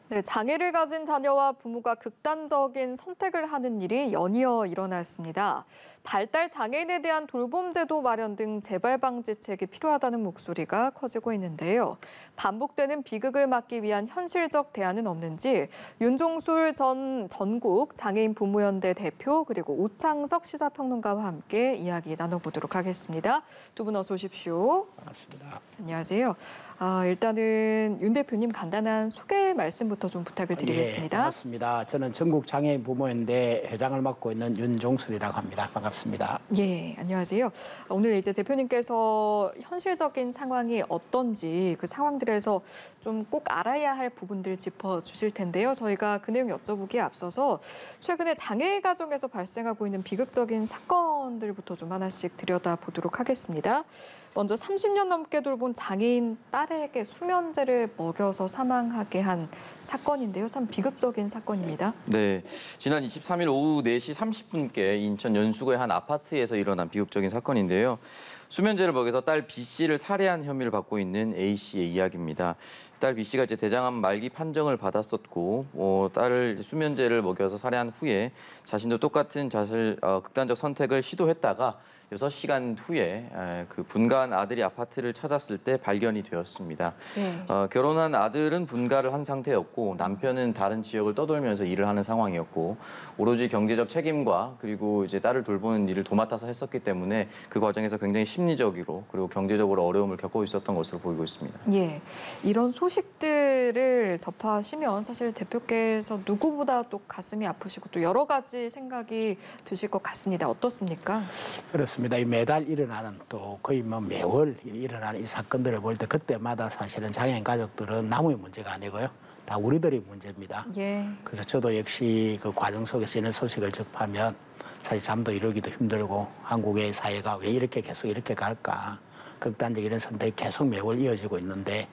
네, 장애를 가진 자녀와 부모가 극단적인 선택을 하는 일이 연이어 일어났습니다. 발달 장애인에 대한 돌봄 제도 마련 등 재발 방지책이 필요하다는 목소리가 커지고 있는데요. 반복되는 비극을 막기 위한 현실적 대안은 없는지 윤종술 전 전국 장애인 부모연대 대표 그리고 오창석 시사평론가와 함께 이야기 나눠보도록 하겠습니다. 두 분 어서 오십시오. 반갑습니다. 안녕하세요. 일단은 윤 대표님 간단한 소개 말씀부터 좀 부탁을 드리겠습니다. 반갑습니다. 저는 전국 장애인 부모연대 회장을 맡고 있는 윤종술이라고 합니다. 반갑습니다. 예, 안녕하세요. 오늘 이제 대표님께서 현실적인 상황이 어떤지 그 상황들에서 좀 꼭 알아야 할 부분들 짚어주실 텐데요. 저희가 그 내용 여쭤보기에 앞서서 최근에 장애 가정에서 발생하고 있는 비극적인 사건들부터 좀 하나씩 들여다보도록 하겠습니다. 먼저 30년 넘게 돌본 장애인 딸에게 수면제를 먹여서 사망하게 한 사건인데요. 참 비극적인 사건입니다. 네, 지난 23일 오후 4시 30분께 인천 연수구의 한 아파트에서 일어난 비극적인 사건인데요. 수면제를 먹여서 딸 B 씨를 살해한 혐의를 받고 있는 A 씨의 이야기입니다. 딸 B 씨가 이제 대장암 말기 판정을 받았었고, 딸을 수면제를 먹여서 살해한 후에 자신도 똑같은 극단적 선택을 시도했다가 6시간 후에 그 분가한 아들이 아파트를 찾았을 때 발견이 되었습니다. 네. 결혼한 아들은 분가를 한 상태였고 남편은 다른 지역을 떠돌면서 일을 하는 상황이었고 오로지 경제적 책임과 그리고 이제 딸을 돌보는 일을 도맡아서 했었기 때문에 그 과정에서 굉장히 심리적으로 그리고 경제적으로 어려움을 겪고 있었던 것으로 보이고 있습니다. 예, 이런 소식들을 접하시면 사실 대표께서 누구보다 또 가슴이 아프시고 또 여러 가지 생각이 드실 것 같습니다. 어떻습니까? 그렇습니다. 이 매달 일어나는 또 거의 뭐 매월 일어나는 이 사건들을 볼 때 그때마다 사실은 장애인 가족들은 남의 문제가 아니고요. 다 우리들의 문제입니다. 예. 그래서 저도 역시 그 과정 속에서 이런 소식을 접하면 사실 잠도 이루기도 힘들고 한국의 사회가 왜 이렇게 계속 이렇게 갈까. 극단적 이런 선택이 계속 매월 이어지고 있는데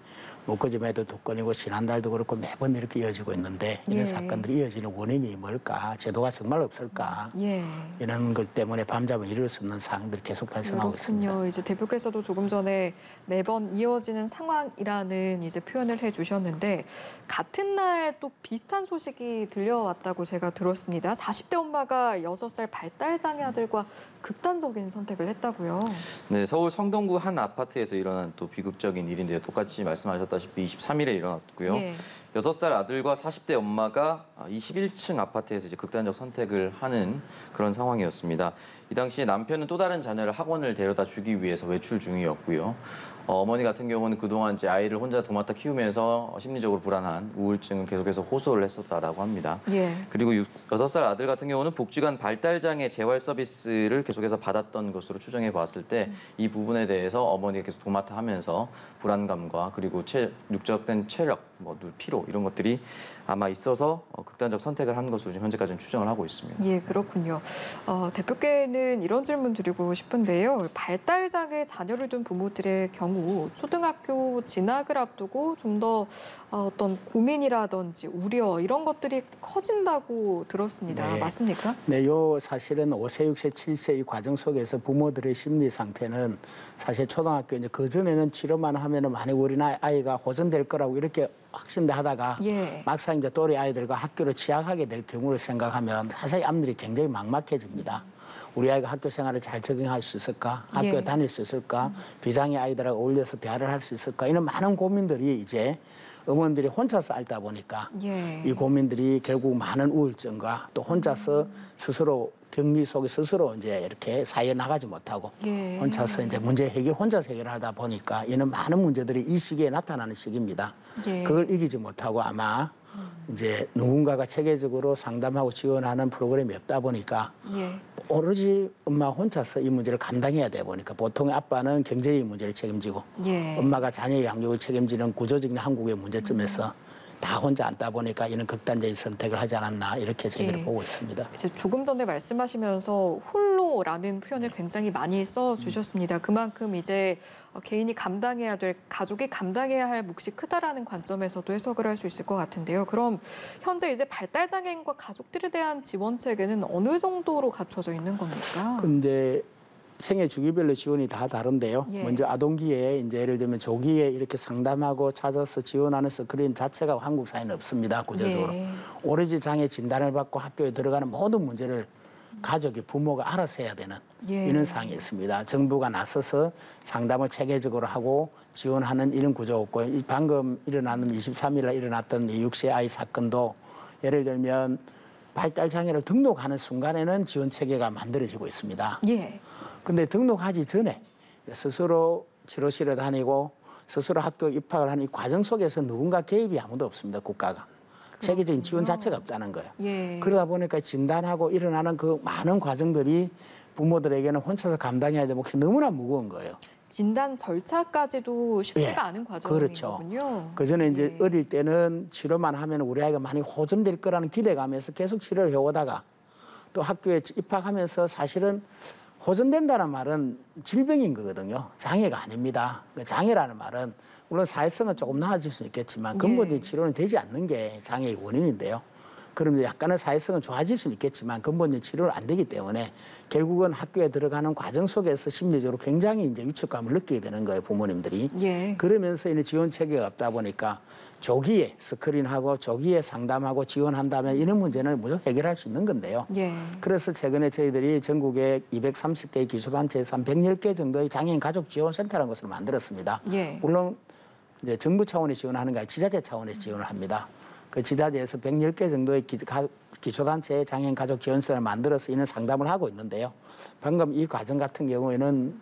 그즘에도 두 건이고 지난달도 그렇고 매번 이렇게 이어지고 있는데 이런 예. 사건들이 이어지는 원인이 뭘까? 제도가 정말 없을까? 예. 이런 것 때문에 밤잠을 이룰 수 없는 사항들이 계속 발생하고 그렇군요. 있습니다. 이제 대표께서도 조금 전에 매번 이어지는 상황이라는 이제 표현을 해주셨는데 같은 날 또 비슷한 소식이 들려왔다고 제가 들었습니다. 40대 엄마가 6살 발달장애 아들과 극단적인 선택을 했다고요. 네, 서울 성동구 한 아파트에서 일어난 또 비극적인 일인데요. 똑같이 말씀하셨다시피 23일에 일어났고요. 예. 6살 아들과 40대 엄마가 21층 아파트에서 이제 극단적 선택을 하는 그런 상황이었습니다. 이 당시에 남편은 또 다른 자녀를 학원을 데려다 주기 위해서 외출 중이었고요. 어머니 같은 경우는 그동안 이제 아이를 혼자 도맡아 키우면서 심리적으로 불안한 우울증을 계속해서 호소를 했었다라고 합니다. 예. 그리고 6살 아들 같은 경우는 복지관 발달장애 재활 서비스를 계속해서 받았던 것으로 추정해 봤을 때 이 부분에 대해서 어머니가 계속 도맡아 하면서 불안감과 그리고 누적된 체력, 피로 이런 것들이 아마 있어서 극단적 선택을 한 것으로 현재까지는 추정을 하고 있습니다. 예, 그렇군요. 대표께는 이런 질문 드리고 싶은데요. 발달장애 자녀를 둔 부모들의 경우 초등학교 진학을 앞두고 좀 더 어떤 고민이라든지 우려 이런 것들이 커진다고 들었습니다. 네. 맞습니까? 네, 사실은 5세, 6세, 7세 이 과정 속에서 부모들의 심리 상태는 사실 초등학교 이제 그전에는 치료만 하면은 많이 우리 아이가 호전될 거라고 이렇게 확신대 하다가 예. 막상 이제 또래 아이들과 학교를 취약하게 될 경우를 생각하면 사실 앞일이 굉장히 막막해집니다. 우리 아이가 학교 생활을 잘 적응할 수 있을까? 학교에 예. 다닐 수 있을까? 비장애 아이들하고 어울려서 대화를 할 수 있을까? 이런 많은 고민들이 이제 어머니들이 혼자서 앓다 보니까 예. 이 고민들이 결국 많은 우울증과 또 혼자서 스스로 격리 속에 스스로 이제 이렇게 사회에 나가지 못하고 예. 혼자서 이제 문제 혼자서 해결하다 보니까 이런 많은 문제들이 이 시기에 나타나는 시기입니다. 예. 그걸 이기지 못하고 아마 이제 누군가가 체계적으로 상담하고 지원하는 프로그램이 없다 보니까 예. 오로지 엄마 혼자서 이 문제를 감당해야 되다 보니까 보통 아빠는 경제의 문제를 책임지고 예. 엄마가 자녀의 양육을 책임지는 구조적인 한국의 문제점에서 다 혼자 앉다 보니까 이런 극단적인 선택을 하지 않았나 이렇게 저희들이 예. 보고 있습니다. 이제 조금 전에 말씀하시면서 홀로라는 표현을 굉장히 많이 써주셨습니다. 그만큼 이제 개인이 감당해야 될, 가족이 감당해야 할 몫이 크다라는 관점에서도 해석을 할 수 있을 것 같은데요. 그럼 현재 이제 발달장애인과 가족들에 대한 지원 체계는 어느 정도로 갖춰져 있는 겁니까? 근데 생애 주기별로 지원이 다 다른데요. 예. 먼저 아동기에 이제 예를 들면 조기에 이렇게 상담하고 찾아서 지원하는 스크린 자체가 한국 사회는 없습니다. 구조적으로. 예. 오로지 장애 진단을 받고 학교에 들어가는 모든 문제를 가족이 부모가 알아서 해야 되는 예. 이런 상황이 있습니다. 정부가 나서서 상담을 체계적으로 하고 지원하는 이런 구조가 없고 방금 일어나는 23일 날 일어났던 이 6세 아이 사건도 예를 들면 발달 장애를 등록하는 순간에는 지원 체계가 만들어지고 있습니다. 예. 근데 등록하기 전에 스스로 치료실에 다니고 스스로 학교 입학을 하는 이 과정 속에서 누군가 개입이 아무도 없습니다. 국가가. 체계적인 지원 자체가 없다는 거예요. 예. 그러다 보니까 진단하고 일어나는 그 많은 과정들이 부모들에게는 혼자서 감당해야 되고 너무나 무거운 거예요. 진단 절차까지도 쉽지가 예. 않은 과정이군요. 그렇죠. 그 전에 이제 예. 어릴 때는 치료만 하면 우리 아이가 많이 호전될 거라는 기대감에서 계속 치료를 해오다가 또 학교에 입학하면서 사실은 호전된다는 말은 질병인 거거든요. 장애가 아닙니다. 장애라는 말은 물론 사회성은 조금 나아질 수 있겠지만 근본적인 예. 치료는 되지 않는 게 장애의 원인인데요. 그럼 약간의 사회성은 좋아질 수는 있겠지만 근본적인 치료는 안 되기 때문에 결국은 학교에 들어가는 과정 속에서 심리적으로 굉장히 이제 위축감을 느끼게 되는 거예요, 부모님들이. 예. 그러면서 이런 지원 체계가 없다 보니까 조기에 스크린하고 조기에 상담하고 지원한다면 이런 문제는 무조건 해결할 수 있는 건데요. 예. 그래서 최근에 저희들이 전국에 230개 기초단체에서 한 110개 정도의 장애인 가족 지원센터라는 것을 만들었습니다. 예. 물론 이제 정부 차원의 지원하는 게 아니라 지자체 차원의 지원을 합니다. 그 지자체에서 110개 정도의 기초단체의 장애인 가족 지원센터를 만들어서 이런 상담을 하고 있는데요. 방금 이 과정 같은 경우에는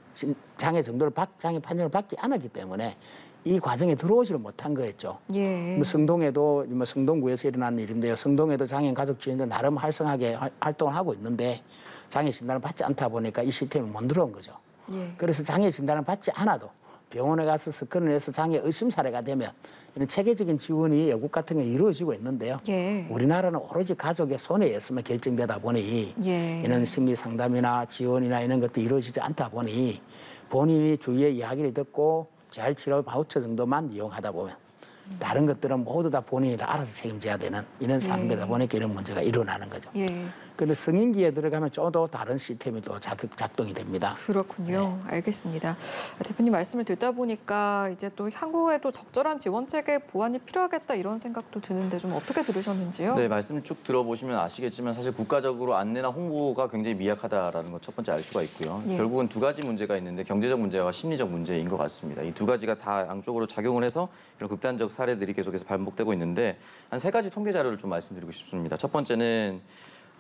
장애 판정을 받지 않았기 때문에 이 과정에 들어오지를 못한 거였죠. 예. 뭐 성동에도 성동구에서 일어난 일인데요. 성동에도 장애인 가족 지원센터 나름 활성하게 활동을 하고 있는데 장애 진단을 받지 않다 보니까 이 시스템이 못 들어온 거죠. 예. 그래서 장애 진단을 받지 않아도 병원에 가서 스크린을 해서 장애 의심 사례가 되면 이런 체계적인 지원이 외국 같은 경우는 이루어지고 있는데요. 예. 우리나라는 오로지 가족의 손에 의해서만 결정되다 보니 예. 이런 심리 상담이나 지원이나 이런 것도 이루어지지 않다 보니 본인이 주위의 이야기를 듣고 잘 치료 바우처 정도만 이용하다 보면 다른 것들은 모두 다 본인이 다 알아서 책임져야 되는 이런 상황이다 보니까 이런 문제가 일어나는 거죠. 예. 그런데 성인기에 들어가면 좀 더 다른 시스템이 또 작동이 됩니다. 그렇군요. 알겠습니다. 대표님 말씀을 듣다 보니까 이제 또 향후에도 적절한 지원 체계 보완이 필요하겠다 이런 생각도 드는데 좀 어떻게 들으셨는지요? 네, 말씀을 쭉 들어보시면 아시겠지만 사실 국가적으로 안내나 홍보가 굉장히 미약하다라는 것 첫 번째 알 수가 있고요. 예. 결국은 두 가지 문제가 있는데 경제적 문제와 심리적 문제인 것 같습니다. 이 두 가지가 다 양쪽으로 작용을 해서 이런 극단적 사례들이 계속해서 반복되고 있는데 한 세 가지 통계 자료를 좀 말씀드리고 싶습니다. 첫 번째는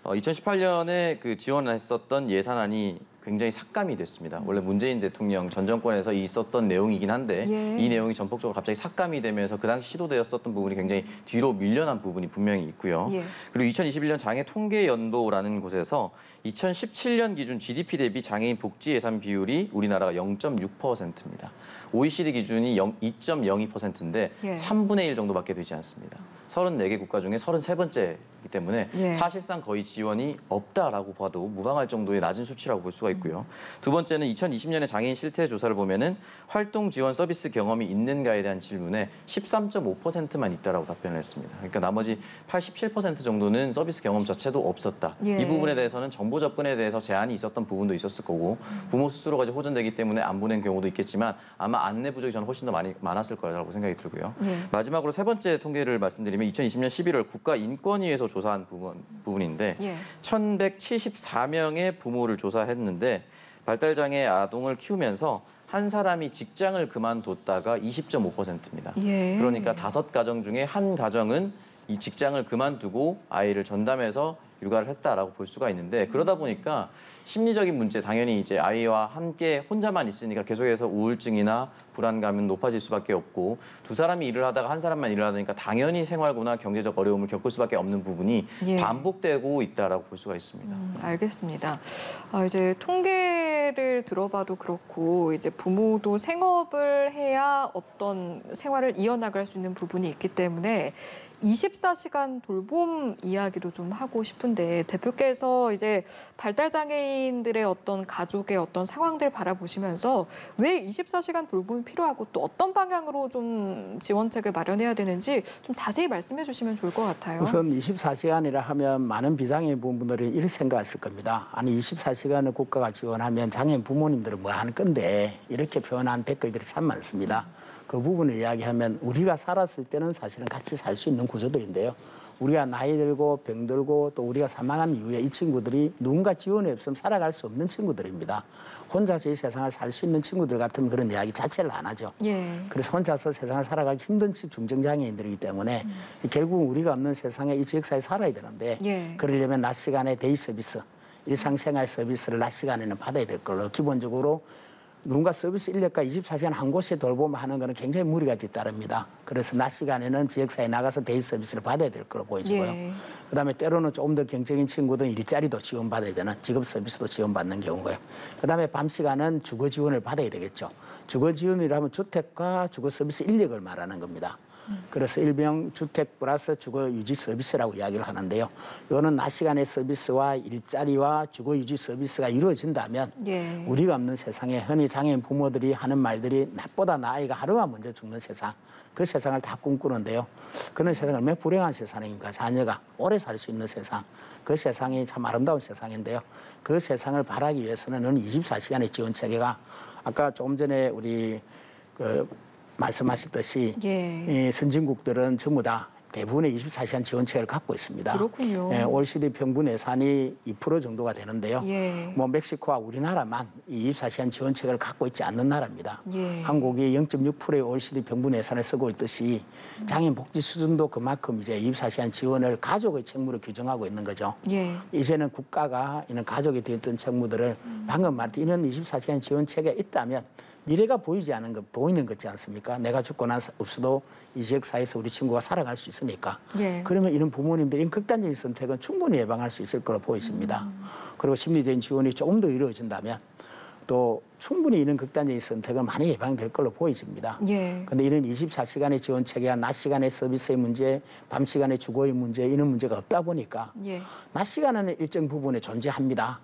2018년에 그 지원했었던 예산안이 굉장히 삭감이 됐습니다. 원래 문재인 대통령 전 정권에서 있었던 내용이긴 한데 예. 이 내용이 전폭적으로 갑자기 삭감이 되면서 그 당시 시도되었었던 부분이 굉장히 뒤로 밀려난 부분이 분명히 있고요. 예. 그리고 2021년 장애 통계 연보라는 곳에서 2017년 기준 GDP 대비 장애인 복지 예산 비율이 우리나라가 0.6%입니다. OECD 기준이 2.02%인데 예. 3분의 1 정도밖에 되지 않습니다. 34개 국가 중에 33번째이기 때문에 예. 사실상 거의 지원이 없다라고 봐도 무방할 정도의 낮은 수치라고 볼 수가 있고요. 두 번째는 2020년에 장애인 실태 조사를 보면은 활동 지원 서비스 경험이 있는가에 대한 질문에 13.5%만 있다라고 답변을 했습니다. 그러니까 나머지 87% 정도는 서비스 경험 자체도 없었다. 예. 이 부분에 대해서는 정보 접근에 대해서 제한이 있었던 부분도 있었을 거고 부모 스스로가 이제 호전되기 때문에 안 보낸 경우도 있겠지만 아마 안내 부족이 저는 훨씬 더 많았을 거라고 생각이 들고요. 예. 마지막으로 세 번째 통계를 말씀드리면 2020년 11월 국가인권위에서 조사한 부분인데 예. 1,174명의 부모를 조사했는데 발달장애 아동을 키우면서 한 사람이 직장을 그만뒀다가 20.5%입니다. 예. 그러니까 5가정 중에 한 가정은 이 직장을 그만두고 아이를 전담해서 육아를 했다라고 볼 수가 있는데 그러다 보니까 심리적인 문제 당연히 이제 아이와 함께 혼자만 있으니까 계속해서 우울증이나 불안감은 높아질 수밖에 없고 두 사람이 일을 하다가 한 사람만 일을 하니까 당연히 생활고나 경제적 어려움을 겪을 수밖에 없는 부분이 예. 반복되고 있다라고 볼 수가 있습니다. 알겠습니다. 이제 통계를 들어봐도 그렇고 이제 부모도 생업을 해야 어떤 생활을 이어나갈 수 있는 부분이 있기 때문에 24시간 돌봄 이야기도 좀 하고 싶은데 대표께서 이제 발달장애인들의 어떤 가족의 어떤 상황들 바라보시면서 왜 24시간 돌봄이 필요하고 또 어떤 방향으로 좀 지원책을 마련해야 되는지 좀 자세히 말씀해 주시면 좋을 것 같아요. 우선 24시간이라 하면 많은 비장애인 부모들이 이렇게 생각하실 겁니다. 아니 24시간을 국가가 지원하면 장애인 부모님들은 뭐 하는 건데 이렇게 표현한 댓글들이 참 많습니다. 그 부분을 이야기하면 우리가 살았을 때는 사실은 같이 살 수 있는 구조들인데요. 우리가 나이 들고 병들고 또 우리가 사망한 이후에 이 친구들이 누군가 지원이 없으면 살아갈 수 없는 친구들입니다. 혼자서 이 세상을 살 수 있는 친구들 같으면 그런 이야기 자체를 안 하죠. 예. 그래서 혼자서 세상을 살아가기 힘든 중증장애인들이기 때문에 결국 우리가 없는 세상에 이 지역사회에 살아야 되는데 예. 그러려면 낮 시간에 데이 서비스, 일상생활 서비스를 낮 시간에는 받아야 될 걸로 기본적으로 누군가 서비스 인력과 24시간 한 곳에 돌봄하는 것은 굉장히 무리가 뒤따릅니다. 그래서 낮 시간에는 지역사회에 나가서 데이 서비스를 받아야 될 걸로 보여지고요. 예. 그다음에 때로는 조금 더 경쟁인 친구들은 일자리도 지원받아야 되는 직업 서비스도 지원받는 경우고요. 그다음에 밤 시간은 주거 지원을 받아야 되겠죠. 주거 지원이라면 주택과 주거 서비스 인력을 말하는 겁니다. 그래서 일명 주택 플러스 주거 유지 서비스라고 이야기를 하는데요. 이거는 낮 시간의 서비스와 일자리와 주거 유지 서비스가 이루어진다면 예. 우리가 없는 세상에 흔히 장애인 부모들이 하는 말들이 낮보다 나이가 하루가 먼저 죽는 세상, 그 세상을 다 꿈꾸는데요. 그런 세상은 얼마나 불행한 세상입니까? 자녀가 오래 살 수 있는 세상, 그 세상이 참 아름다운 세상인데요. 그 세상을 바라기 위해서는 24시간의 지원 체계가 아까 조금 전에 우리 말씀하셨듯이 예. 이 선진국들은 전부 다 대부분의 24시간 지원책을 갖고 있습니다. 그렇군요. 예, OECD 평균 예산이 2% 정도가 되는데요. 예. 뭐 멕시코와 우리나라만 이 24시간 지원책을 갖고 있지 않는 나라입니다. 예. 한국이 0.6%의 OECD 평균 예산을 쓰고 있듯이 장애인 복지 수준도 그만큼 이제 24시간 지원을 가족의 책무로 규정하고 있는 거죠. 예. 이제는 국가가 이런 가족이 되었던 책무들을 방금 말했듯이 이런 24시간 지원 체계가 있다면 미래가 보이지 않은 것, 보이는 거지 않습니까? 내가 죽고 난 없어도 이 지역사회에서 우리 친구가 살아갈 수 있으니까. 예. 그러면 이런 부모님들이 극단적인 선택은 충분히 예방할 수 있을 거로 보여집니다. 그리고 심리적인 지원이 조금 더 이루어진다면 또 충분히 이런 극단적인 선택은 많이 예방될 걸로 보여집니다. 예. 그런데 이런 24시간의 지원 체계와 낮 시간의 서비스의 문제, 밤 시간의 주거의 문제 이런 문제가 없다 보니까 예. 낮 시간에는 일정 부분에 존재합니다.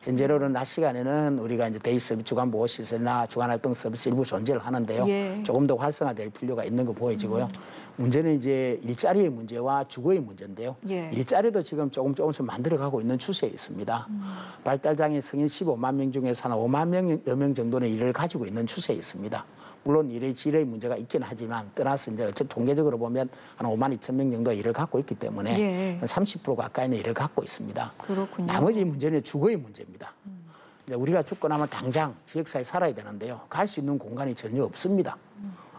현재로는 낮 시간에는 우리가 이제 데이 서비스, 주간 보호 시설이나 주간 활동 서비스 일부 존재를 하는데요. 예. 조금 더 활성화될 필요가 있는 거 보여지고요. 문제는 이제 일자리의 문제와 주거의 문제인데요. 예. 일자리도 지금 조금씩 만들어가고 있는 추세에 있습니다. 발달장애 성인 15만 명 중에서 한 5만 명여 명 정도는 일을 가지고 있는 추세에 있습니다. 물론 일의 질의 문제가 있긴 하지만 떠나서 이제 어쨌든 통계적으로 보면 한 5만 2천 명 정도 일을 갖고 있기 때문에 예. 30% 가까이는 일을 갖고 있습니다. 그렇군요. 나머지 문제는 주거의 문제입니다. 이제 우리가 죽고 나면 당장 지역사회에 살아야 되는데요. 갈 수 있는 공간이 전혀 없습니다.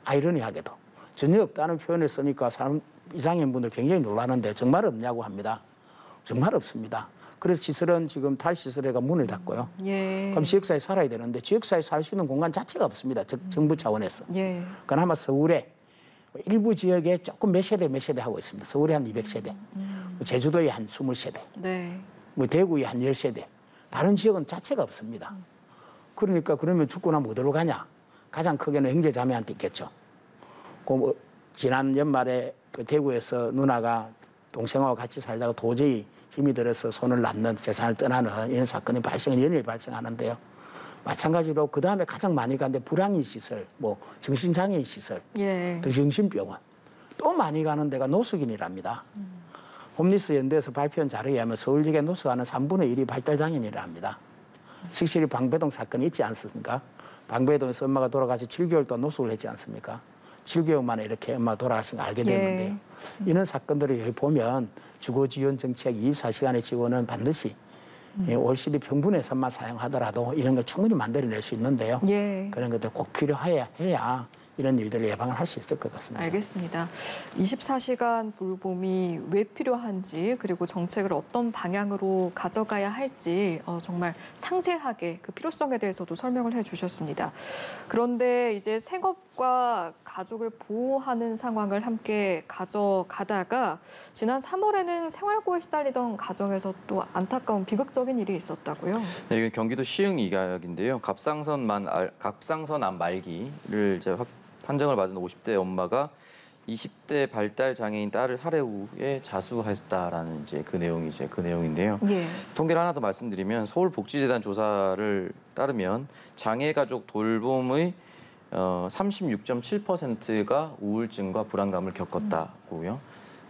아이러니하게도. 전혀 없다는 표현을 쓰니까 사람 이장애인분들 굉장히 놀라는데 정말 없냐고 합니다. 정말 없습니다. 그래서 시설은 지금 탈시설회가 문을 닫고요. 예. 그럼 지역사회에 살아야 되는데 지역사회에 살 수 있는 공간 자체가 없습니다. 정부 차원에서. 예. 그나마 서울에 일부 지역에 조금 몇 세대 하고 있습니다. 서울에 한 200세대, 제주도에 한 20세대, 네. 뭐 대구에 한 10세대. 다른 지역은 자체가 없습니다. 그러니까 그러면 죽고 나면 어디로 가냐? 가장 크게는 형제자매한테 있겠죠. 지난 연말에 그 대구에서 누나가 동생하고 같이 살다가 도저히 힘이 들어서 손을 놨는 재산을 떠나는 이런 사건이 연일 발생하는데요. 마찬가지로 그 다음에 가장 많이 가는데 불황인 시설, 뭐 정신장애인 시설, 예. 또 정신병원 또 많이 가는 데가 노숙인이랍니다. 홈리스 연대에서 발표한 자료에 의하면 서울 지역에 노숙하는 3분의 1이 발달장애인이라 합니다. 실실히 방배동 사건이 있지 않습니까? 방배동에서 엄마가 돌아가서 7개월 동안 노숙을 했지 않습니까? 7개월 만에 이렇게 엄마가 돌아가신 걸 알게 됐는데요. 이런 사건들을 여기 보면 주거지원 정책 24시간의 지원은 반드시 OECD 평균 예산만 사용하더라도 이런 걸 충분히 만들어낼 수 있는데요. 예. 그런 것들 꼭 필요해야 이런 일들을 예방을 할 수 있을 것 같습니다. 알겠습니다. 24시간 돌봄이 왜 필요한지 그리고 정책을 어떤 방향으로 가져가야 할지 정말 상세하게 그 필요성에 대해서도 설명을 해주셨습니다. 그런데 이제 생업과 가족을 보호하는 상황을 함께 가져가다가 지난 3월에는 생활고에 시달리던 가정에서 또 안타까운 비극적인 일이 있었다고요? 네, 이건 경기도 시흥 이야기인데요. 갑상선 암 말기를 이제 판정을 받은 50대 엄마가 20대 발달 장애인 딸을 살해 후에 자수했다라는 이제 그 내용인데요. 예. 통계를 하나 더 말씀드리면 서울복지재단 조사를 따르면 장애 가족 돌봄의 36.7%가 우울증과 불안감을 겪었다고요.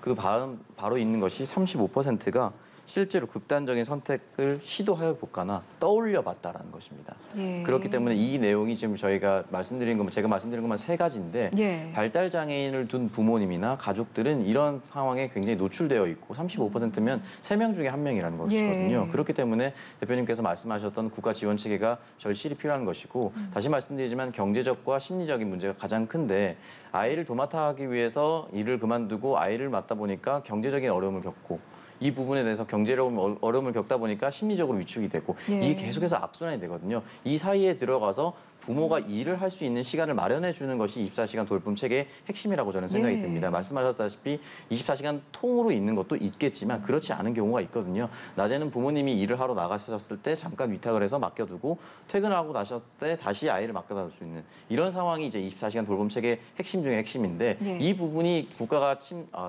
그 바로 있는 것이 35%가 실제로 극단적인 선택을 시도해 볼까나 떠올려 봤다라는 것입니다. 예. 그렇기 때문에 이 내용이 지금 제가 말씀드린 것만 세 가지인데 예. 발달 장애인을 둔 부모님이나 가족들은 이런 상황에 굉장히 노출되어 있고 35%면 3명 중에 1명이라는 것이거든요. 예. 그렇기 때문에 대표님께서 말씀하셨던 국가 지원 체계가 절실히 필요한 것이고 다시 말씀드리지만 경제적과 심리적인 문제가 가장 큰데 아이를 도맡아 하기 위해서 일을 그만두고 아이를 맡다 보니까 경제적인 어려움을 겪고 이 부분에 대해서 경제적으로 어려움을 겪다 보니까 심리적으로 위축이 되고 예. 이게 계속해서 악순환이 되거든요. 이 사이에 들어가서 부모가 일을 할 수 있는 시간을 마련해 주는 것이 24시간 돌봄 체계의 핵심이라고 저는 생각이 예. 듭니다. 말씀하셨다시피 24시간 통으로 있는 것도 있겠지만 그렇지 않은 경우가 있거든요. 낮에는 부모님이 일을 하러 나가셨을 때 잠깐 위탁을 해서 맡겨두고 퇴근하고 나셨을 때 다시 아이를 맡겨다 줄 수 있는 이런 상황이 이제 24시간 돌봄 체계의 핵심 중에 핵심인데 예. 이 부분이 국가가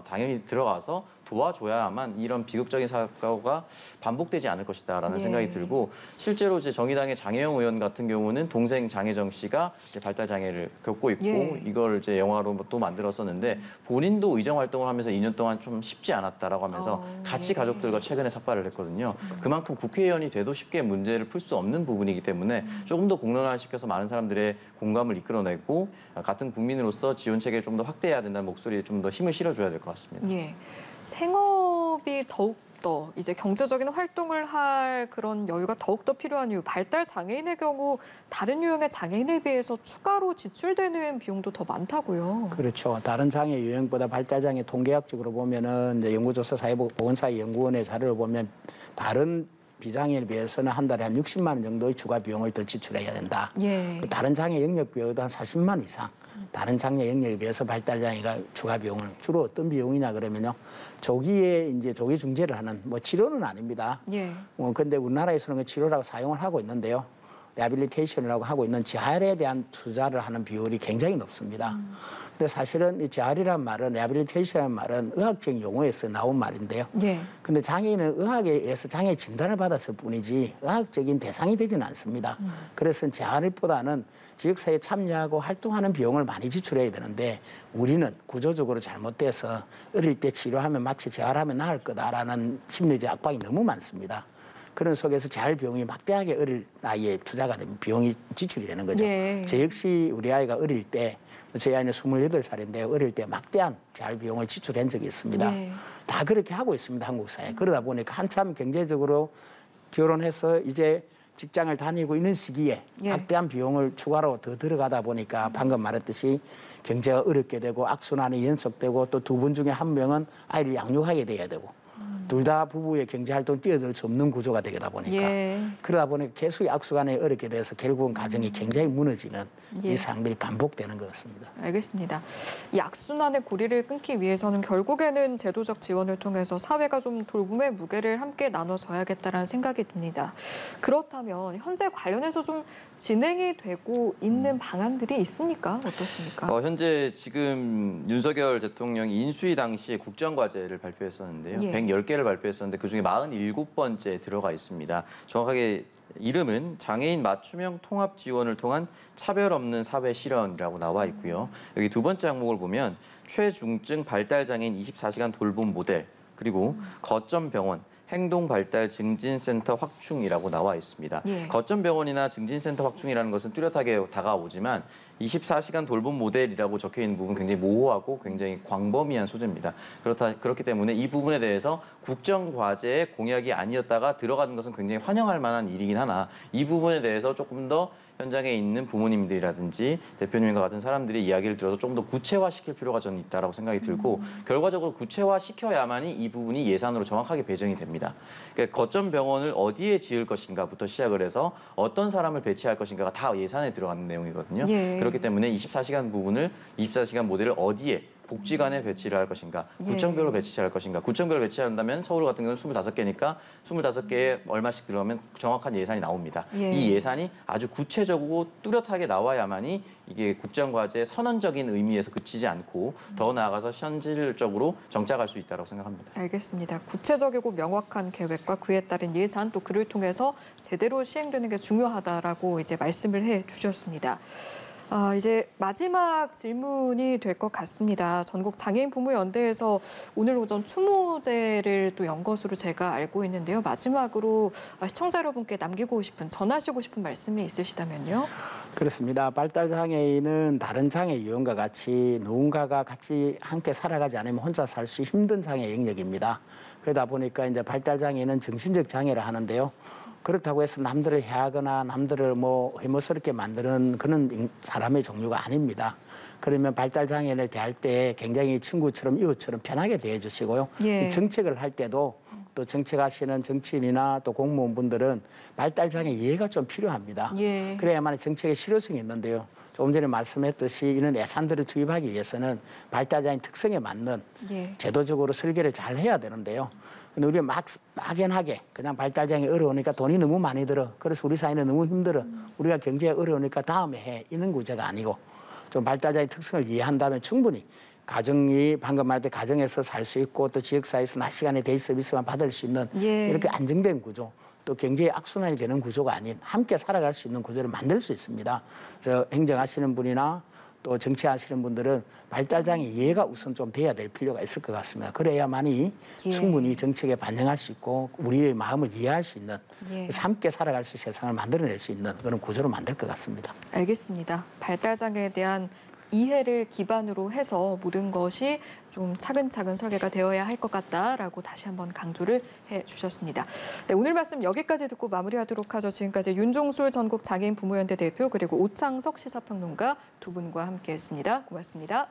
당연히 들어가서 도와줘야만 이런 비극적인 사고가 반복되지 않을 것이다라는 예. 생각이 들고 실제로 이제 정의당의 장혜영 의원 같은 경우는 동생 장혜정 씨가 이제 발달 장애를 겪고 있고 예. 이걸 이제 영화로 또 만들었었는데 본인도 의정 활동을 하면서 2년 동안 좀 쉽지 않았다라고 하면서 같이 예. 가족들과 최근에 삭발을 했거든요. 그만큼 국회의원이 돼도 쉽게 문제를 풀 수 없는 부분이기 때문에 조금 더 공론화시켜서 많은 사람들의 공감을 이끌어내고 같은 국민으로서 지원 체계를 좀 더 확대해야 된다는 목소리에 좀 더 힘을 실어줘야 될 것 같습니다. 예. 생업이 더욱더 이제 경제적인 활동을 할 그런 여유가 더욱더 필요한 이유, 발달 장애인의 경우 다른 유형의 장애인에 비해서 추가로 지출되는 비용도 더 많다고요. 그렇죠. 다른 장애 유형보다 발달 장애 통계학적으로 보면은 이제 연구조사 사회보건사회연구원의 자료를 보면 다른 비장애인에 비해서는 한 달에 한 60만 원 정도의 추가 비용을 더 지출해야 된다. 예. 그 다른 장애 영역 비용도 한 40만 원 이상. 다른 장애 영역에 비해서 발달 장애가 추가 비용을 주로 어떤 비용이냐 그러면요. 조기 중재를 하는 뭐 치료는 아닙니다. 예. 근데 우리나라에서는 그 치료라고 사용을 하고 있는데요. 리하빌리테이션이라고 하고 있는 재활에 대한 투자를 하는 비율이 굉장히 높습니다. 근데 사실은 이 재활이란 말은 리하빌리테이션이라는 말은 의학적인 용어에서 나온 말인데요. 예. 근데 장애인은 의학에 의해서 장애 진단을 받았을 뿐이지 의학적인 대상이 되지는 않습니다. 그래서 재활보다는 지역사회에 참여하고 활동하는 비용을 많이 지출해야 되는데 우리는 구조적으로 잘못돼서 어릴 때 치료하면 마치 재활하면 나을 거다라는 심리적 압박이 너무 많습니다. 그런 속에서 재활 비용이 막대하게 어릴 나이에 투자가 되면 비용이 지출이 되는 거죠. 예. 저 역시 우리 아이가 어릴 때, 제 아이는 28살인데 어릴 때 막대한 재활 비용을 지출한 적이 있습니다. 예. 다 그렇게 하고 있습니다, 한국 사회. 그러다 보니까 한참 경제적으로 결혼해서 이제 직장을 다니고 있는 시기에 예. 막대한 비용을 추가로 더 들어가다 보니까 방금 말했듯이 경제가 어렵게 되고 악순환이 연속되고 또 두 분 중에 한 명은 아이를 양육하게 돼야 되고 둘 다 부부의 경제활동 뛰어들 수 없는 구조가 되다 보니까 예. 그러다 보니까 계속 악순환에 어렵게 돼서 결국은 가정이 굉장히 무너지는 예. 이 상황들이 반복되는 것 같습니다. 알겠습니다. 이 악순환의 고리를 끊기 위해서는 결국에는 제도적 지원을 통해서 사회가 좀 돌봄의 무게를 함께 나눠줘야겠다라는 생각이 듭니다. 그렇다면 현재 관련해서 좀 진행이 되고 있는 방안들이 있습니까? 어떻습니까? 현재 지금 윤석열 대통령이 인수위 당시에 국정과제를 발표했었는데요. 예. 110개를 발표했었는데 그중에 47번째에 들어가 있습니다. 정확하게 이름은 장애인 맞춤형 통합 지원을 통한 차별 없는 사회 실현이라고 나와 있고요. 여기 두 번째 항목을 보면 최중증 발달 장애인 24시간 돌봄 모델 그리고 거점 병원 행동발달 증진센터 확충이라고 나와 있습니다. 예. 거점 병원이나 증진센터 확충이라는 것은 뚜렷하게 다가오지만 24시간 돌봄 모델이라고 적혀 있는 부분 굉장히 모호하고 굉장히 광범위한 소재입니다. 그렇기 때문에 이 부분에 대해서 국정과제의 공약이 아니었다가 들어가는 것은 굉장히 환영할 만한 일이긴 하나 이 부분에 대해서 조금 더 현장에 있는 부모님들이라든지 대표님과 같은 사람들이 이야기를 들어서 좀 더 구체화시킬 필요가 저는 있다고 생각이 들고 결과적으로 구체화시켜야만이 이 부분이 예산으로 정확하게 배정이 됩니다. 그러니까 거점 병원을 어디에 지을 것인가부터 시작을 해서 어떤 사람을 배치할 것인가가 다 예산에 들어가는 내용이거든요. 예. 그렇기 때문에 24시간 부분을 24시간 모델을 어디에 복지관에 배치를 할 것인가, 예. 구청별로 배치할 것인가. 구청별로 배치한다면 서울 같은 경우는 25개니까 25개에 얼마씩 들어가면 정확한 예산이 나옵니다. 예. 이 예산이 아주 구체적이고 뚜렷하게 나와야만이 이게 국정과제 선언적인 의미에서 그치지 않고 더 나아가서 현실적으로 정착할 수 있다고 생각합니다. 알겠습니다. 구체적이고 명확한 계획과 그에 따른 예산 또 그를 통해서 제대로 시행되는 게 중요하다라고 이제 말씀을 해 주셨습니다. 이제 마지막 질문이 될 것 같습니다. 전국 장애인 부모연대에서 오늘 오전 추모제를 또 연 것으로 제가 알고 있는데요. 마지막으로 시청자 여러분께 남기고 싶은, 전하시고 싶은 말씀이 있으시다면요. 그렇습니다. 발달장애인은 다른 장애 유형과 같이 누군가가 같이 함께 살아가지 않으면 혼자 살 수 힘든 장애 영역입니다. 그러다 보니까 이제 발달장애인은 정신적 장애를 하는데요. 그렇다고 해서 남들을 해하거나 남들을 뭐 해모스럽게 만드는 그런 사람의 종류가 아닙니다. 그러면 발달장애인을 대할 때 굉장히 친구처럼 이웃처럼 편하게 대해주시고요. 예. 정책을 할 때도 또 정책하시는 정치인이나 또 공무원분들은 발달장애 이해가 좀 필요합니다. 예. 그래야만 정책의 실효성이 있는데요. 조금 전에 말씀했듯이 이런 예산들을 투입하기 위해서는 발달장애인 특성에 맞는 예. 제도적으로 설계를 잘 해야 되는데요. 근데 우리가 막연하게 그냥 발달장애 어려우니까 돈이 너무 많이 들어. 그래서 우리 사회는 너무 힘들어. 우리가 경제가 어려우니까 다음에 해. 이런 구제가 아니고 좀 발달장애 특성을 이해한다면 충분히 가정이 방금 말했듯이 가정에서 살 수 있고 또 지역사회에서 낮 시간에 데이 서비스만 받을 수 있는 예. 이렇게 안정된 구조. 또 경제의 악순환이 되는 구조가 아닌 함께 살아갈 수 있는 구조를 만들 수 있습니다. 그래서 행정하시는 분이나 또 정치하시는 분들은 발달장애 이해가 우선 좀 돼야 될 필요가 있을 것 같습니다. 그래야만이 예. 충분히 정책에 반영할 수 있고 우리의 마음을 이해할 수 있는 예. 그래서 함께 살아갈 수 있는 세상을 만들어낼 수 있는 그런 구조를 만들 것 같습니다. 알겠습니다. 발달장애에 대한 이해를 기반으로 해서 모든 것이 좀 차근차근 설계가 되어야 할 것 같다라고 다시 한번 강조를 해주셨습니다. 네, 오늘 말씀 여기까지 듣고 마무리하도록 하죠. 지금까지 윤종술 전국 장애인 부모연대 대표 그리고 오창석 시사평론가 두 분과 함께했습니다. 고맙습니다.